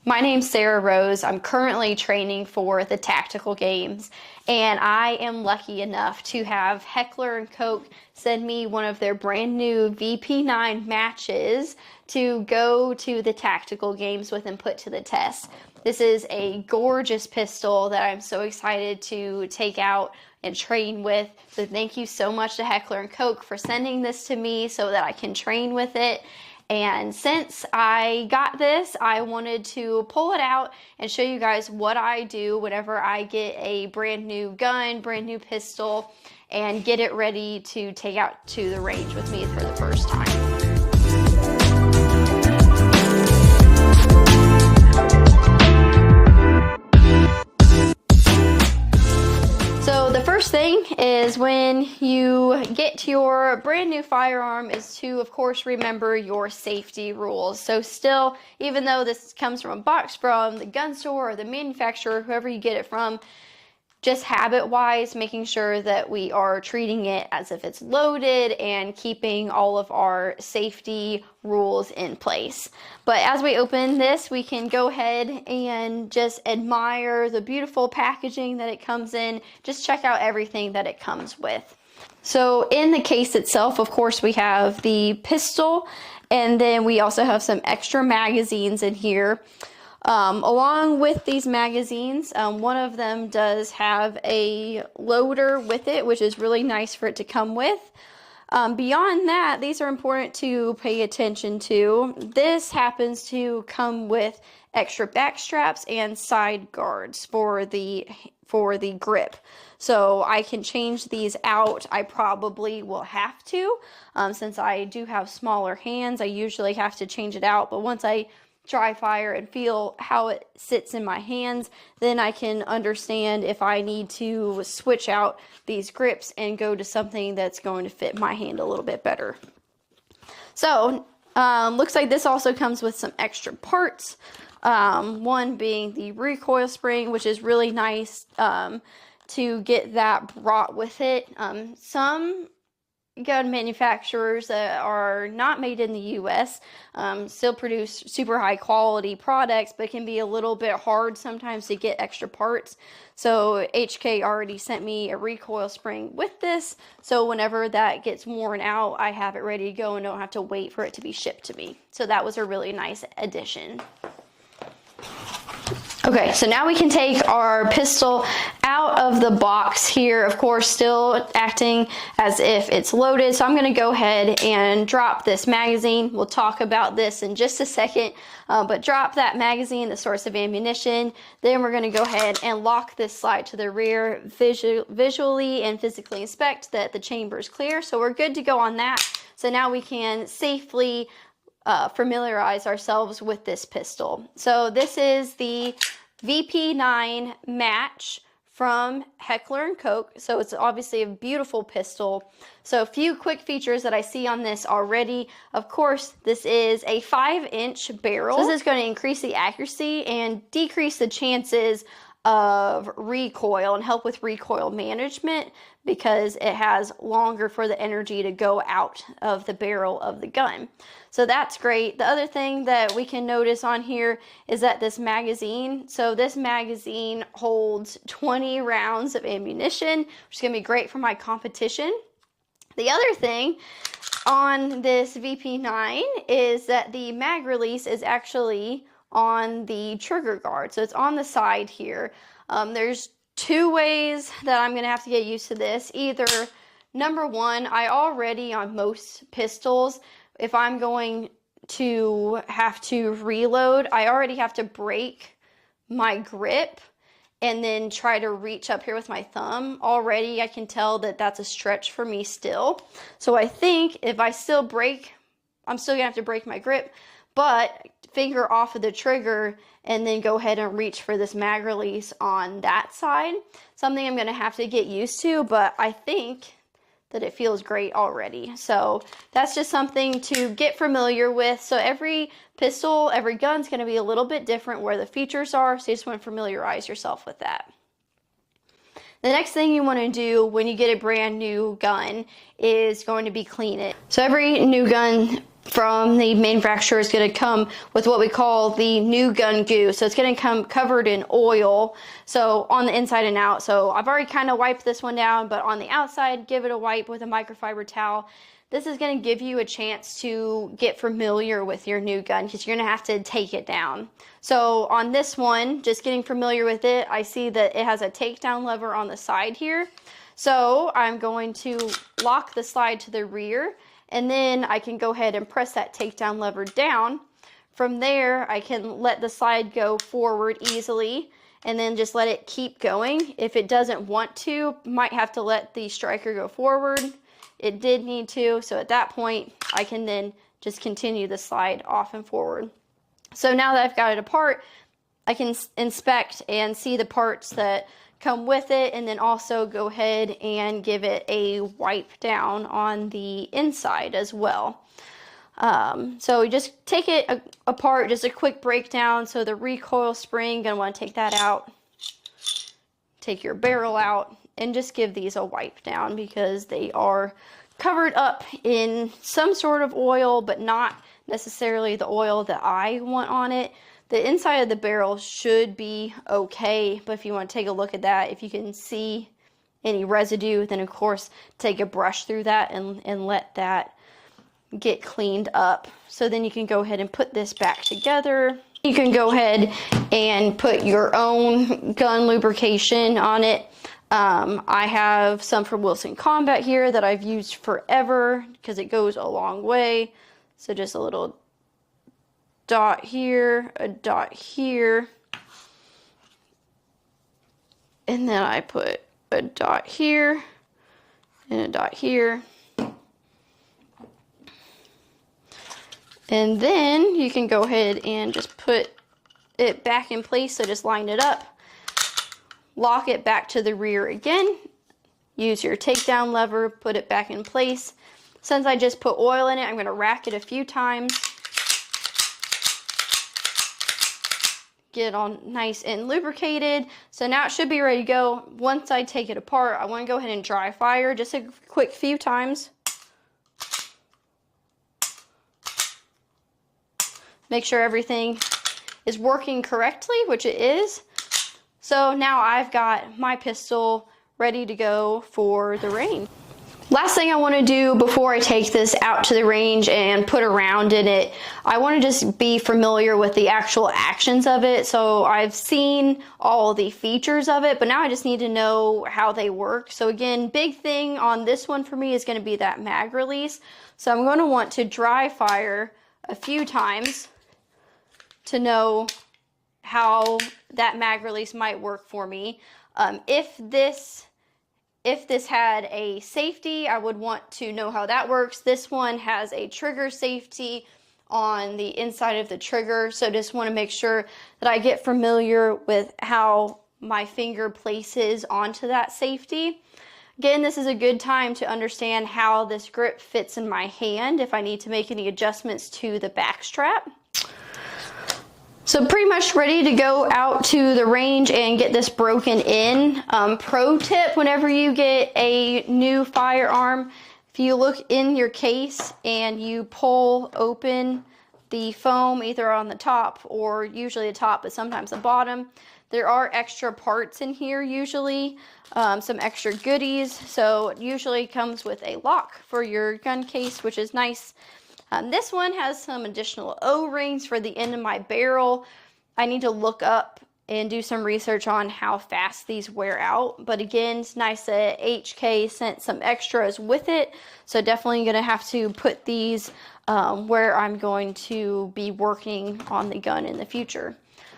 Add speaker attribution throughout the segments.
Speaker 1: My name's Sarah Rose. I'm currently training for the tactical games, and I am lucky enough to have Heckler & Koch send me one of their brand new VP9 matches to go to the tactical games with and put to the test. This is a gorgeous pistol that I'm so excited to take out and train with. So thank you so much to Heckler & Koch for sending this to me so that I can train with it. And since I got this, I wanted to pull it out and show you guys what I do whenever I get a brand new gun, brand new pistol, and get it ready to take out to the range with me for the first time. So the first thing is when you get your brand new firearm is to, of course, remember your safety rules. So still, even though this comes from a box from the gun store or the manufacturer, whoever you get it from, just habit-wise, making sure that we are treating it as if it's loaded and keeping all of our safety rules in place. But as we open this, we can go ahead and just admire the beautiful packaging that it comes in. Just check out everything that it comes with. So in the case itself, of course, we have the pistol, and then we also have some extra magazines in here. Along with these magazines, one of them does have a loader with it, which is really nice for it to come with. Beyond that, these are important to pay attention to. This happens to come with extra back straps and side guards for the grip. So I can change these out. I probably will have to, since I do have smaller hands. I usually have to change it out, but once I dry fire and feel how it sits in my hands, then I can understand if I need to switch out these grips and go to something that's going to fit my hand a little bit better. So looks like this also comes with some extra parts, one being the recoil spring, which is really nice to get that brought with it. Some gun manufacturers that are not made in the US still produce super high quality products, but can be a little bit hard sometimes to get extra parts. So HK already sent me a recoil spring with this, so whenever that gets worn out, I have it ready to go and don't have to wait for it to be shipped to me. So that was a really nice addition. Okay, so now we can take our pistol out of the box here, of course, still acting as if it's loaded. So I'm gonna go ahead and drop this magazine. We'll talk about this in just a second, but drop that magazine, the source of ammunition. Then we're gonna go ahead and lock this slide to the rear, visually and physically inspect that the chamber is clear. So we're good to go on that. So now we can safely familiarize ourselves with this pistol. So this is the VP9 Match from Heckler & Koch. So it's obviously a beautiful pistol. So a few quick features that I see on this already. Of course, this is a 5-inch barrel. So this is going to increase the accuracy and decrease the chances of recoil and help with recoil management because it has longer for the energy to go out of the barrel of the gun. So that's great. The other thing that we can notice on here is that this magazine, so this magazine holds 20 rounds of ammunition, which is going to be great for my competition. The other thing on this VP9 is that the mag release is actually on the trigger guard. So it's on the side here. There's two ways that I'm going to have to get used to this. Either, number one, I already on most pistols, if I'm going to have to reload, I already have to break my grip and then try to reach up here with my thumb. Already I can tell that that's a stretch for me still. So I think if I still break, I'm still gonna have to break my grip, but finger off of the trigger and then go ahead and reach for this mag release on that side. Something I'm gonna have to get used to, but I think that it feels great already. So that's just something to get familiar with. So every pistol, every gun's gonna be a little bit different where the features are, so you just wanna familiarize yourself with that. The next thing you want to do when you get a brand new gun is going to be clean it. So every new gun from the manufacturer is going to come with what we call the new gun goo. So it's going to come covered in oil, so on the inside and out. So I've already kind of wiped this one down, but on the outside, give it a wipe with a microfiber towel. This is going to give you a chance to get familiar with your new gun, because you're going to have to take it down. So on this one, just getting familiar with it, I see that it has a takedown lever on the side here. So I'm going to lock the slide to the rear, and then I can go ahead and press that takedown lever down. From there, I can let the slide go forward easily, and then just let it keep going. If it doesn't want to, might have to let the striker go forward. It did need to, so at that point, I can then just continue the slide off and forward. So now that I've got it apart, I can inspect and see the parts that come with it, and then also go ahead and give it a wipe down on the inside as well. So we just take it apart, just a quick breakdown. So the recoil spring, gonna want to take that out, take your barrel out, and just give these a wipe down, because they are covered up in some sort of oil, but not necessarily the oil that I want on it. The inside of the barrel should be okay, but if you want to take a look at that, if you can see any residue, then of course take a brush through that and let that get cleaned up. So then you can go ahead and put this back together. You can go ahead and put your own gun lubrication on it. I have some from Wilson Combat here that I've used forever, because it goes a long way. So just a little dot here, a dot here, and then I put a dot here and a dot here, and then you can go ahead and just put it back in place. So just line it up, lock it back to the rear again, use your takedown lever, put it back in place. Since I just put oil in it, I'm going to rack it a few times, get it all nice and lubricated. So now it should be ready to go. Once I take it apart, I want to go ahead and dry fire just a quick few times. Make sure everything is working correctly, which it is. So now I've got my pistol ready to go for the range. Last thing I want to do before I take this out to the range and put a round in it, I want to just be familiar with the actual actions of it. So I've seen all the features of it, but now I just need to know how they work. So again, big thing on this one for me is going to be that mag release. So I'm going to want to dry fire a few times to know how that mag release might work for me. If this had a safety, I would want to know how that works. This one has a trigger safety on the inside of the trigger, so just want to make sure that I get familiar with how my finger places onto that safety. Again, this is a good time to understand how this grip fits in my hand if I need to make any adjustments to the back strap. So pretty much ready to go out to the range and get this broken in. Pro tip, whenever you get a new firearm, if you look in your case and you pull open the foam either on the top, or usually the top, but sometimes the bottom, there are extra parts in here usually, some extra goodies. So it usually comes with a lock for your gun case, which is nice. This one has some additional O-rings for the end of my barrel. I need to look up and do some research on how fast these wear out. But again, it's nice that HK sent some extras with it. So definitely going to have to put these where I'm going to be working on the gun in the future.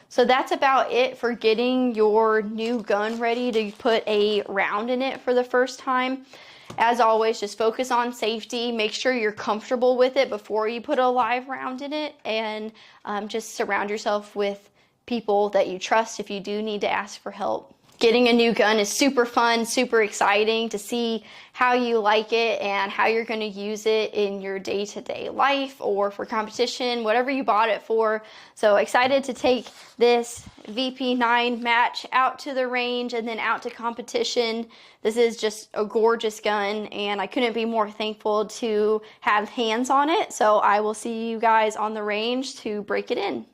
Speaker 1: So that's about it for getting your new gun ready to put a round in it for the first time. As always, just focus on safety. Make sure you're comfortable with it before you put a live round in it, and just surround yourself with people that you trust if you do need to ask for help. Getting a new gun is super fun, super exciting to see how you like it and how you're going to use it in your day-to-day life or for competition, whatever you bought it for. So excited to take this VP9 Match out to the range and then out to competition. This is just a gorgeous gun and I couldn't be more thankful to have hands on it. So I will see you guys on the range to break it in.